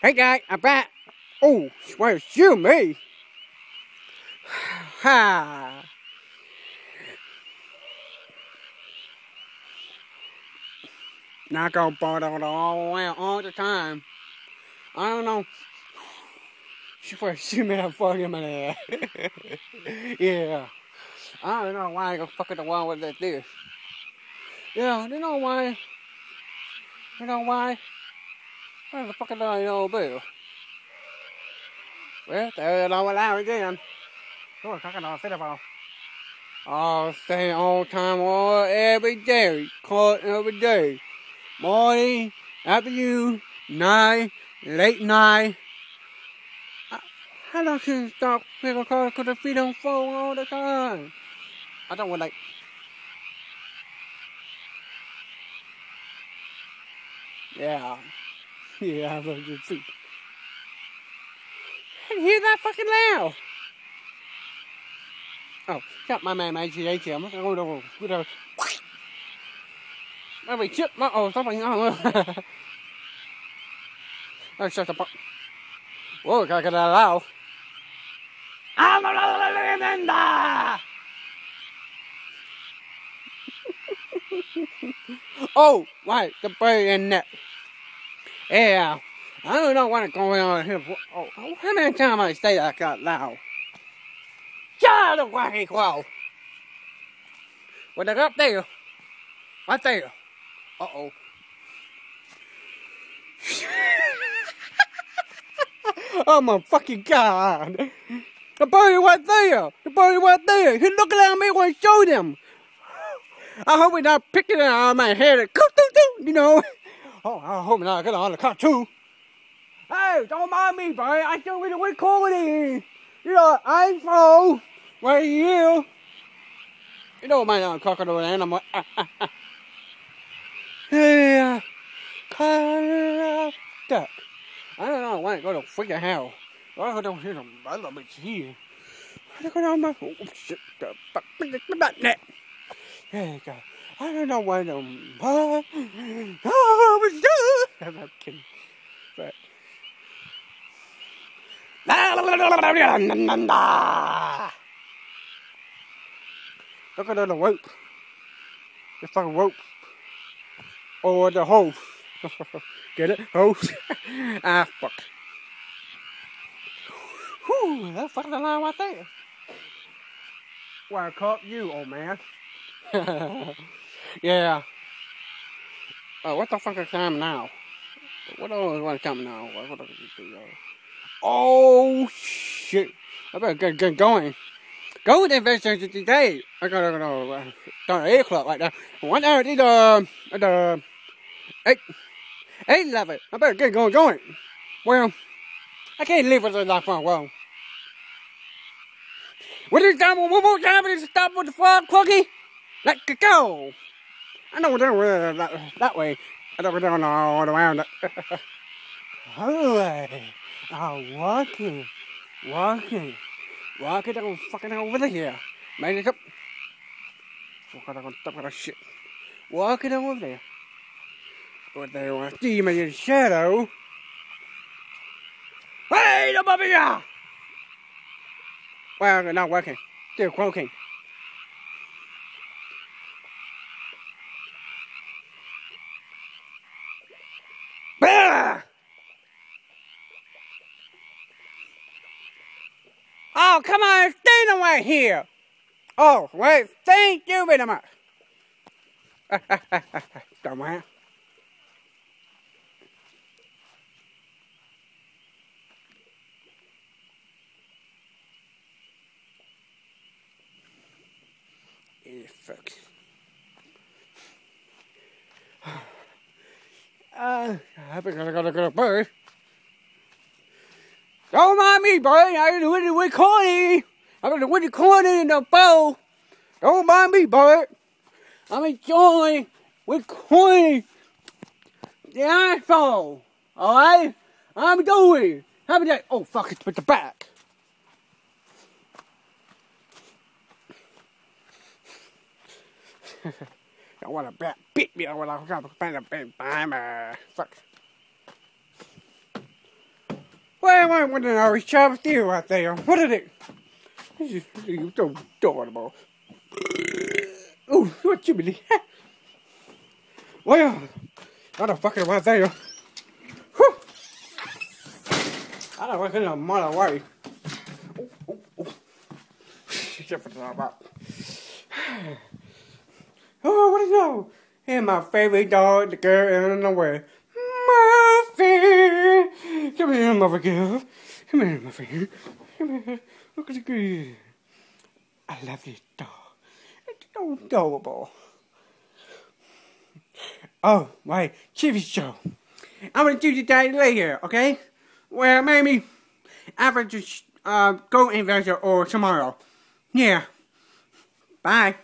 Hey guy, I'm back. Oh, swear you me. Ha. Not gonna bother all around all the time. I don't know. Swear you me, I'm fucking my ass. Yeah. I don't know why I go fucking the one with this. Yeah, you know why? You know why? Where's the fucking old bill? Well, there it all out again. Oh, I can't sit about. I'll stay all time, all every day, call every day. Morning, afternoon, night, late night. How long can you stop people calling because the feet don't fall all the time? I don't want like. Yeah. Yeah, but your feet. I hear that fucking loud. Oh, shut my man, IGH. I'm going to go to. Maybe chip my oh something. Oh, shut the fuck. Whoa, gotta get that loud. I'm a Linda! Oh, right, the bird in net. Yeah, I don't know what's going on here. Oh, how many times I say that got loud? Shut the wacky crow! What they up there? Right there. Uh-oh. Oh my fucking god! The bird right there! The bird right there! He's looking at me when I show them! I hope we're not picking it out of my head. You know? Oh, I hope not get on the car too. Hey, don't mind me, boy. I still be the recording. You know, I'm so right here. You don't mind on crocodile animal. Yeah, kind of duck. I don't know. I want to go to freaking hell. I don't hear them. I love it here. I go down my. Oh shit! Net. There you go. I don't know why them. Oh, I'm not kidding. But. Look at the rope. The fucking rope. Or the hose. Get it? Hose. Ah, fuck. Whew, that's fucking the line right there. Why I caught you, old man. Yeah. Oh, what the fuck is time now? What is time now? What the Oh, shit. I better get going. Go with the investigation today. I gotta go. Don't 8 o'clock like that. 1 hour at the 8:11. I better get going. Well, I can't live with it that far. Well, what is that? One more time and stop with the frog, Croaky. Let it go. I know we're doing that way. I know we're doing all around it. Alright. I'm walking. Walking on fucking over here. Made it up. Walking on top of that shit. Walking over there. Over there, I see me in shadow. Hey, the baby! Well, they're not working. Still croaking. Bah! Oh, come on, stand right here. Oh, wait, thank you very much. Dumbass. Yeah, fuck. I think I gotta go to bird. Don't mind me, boy. I do it with corny. I'm gonna with the corny in the bowl. Don't mind me, boy. I'm enjoying with corny the asshole. Alright? I'm doing. How about that? Oh, fuck, it's with the back. I want a bat beat me. I want to find a big timer. Fuck. Well, I want to know his chum steal right there. What is it? This is so adorable. Oh, what Jiminy? Well, what the fuck is right there? Whew. I don't want to get a mile away. Oh, what is that? And my favorite dog, the girl in the way. Muffin! Come here, Muffin girl. Come here, Muffin. Come here. Look at the girl. I love this dog. It's so adorable. Oh, right. TV show. I'm gonna do the day later, okay? Well, maybe after the go investor or tomorrow. Yeah. Bye.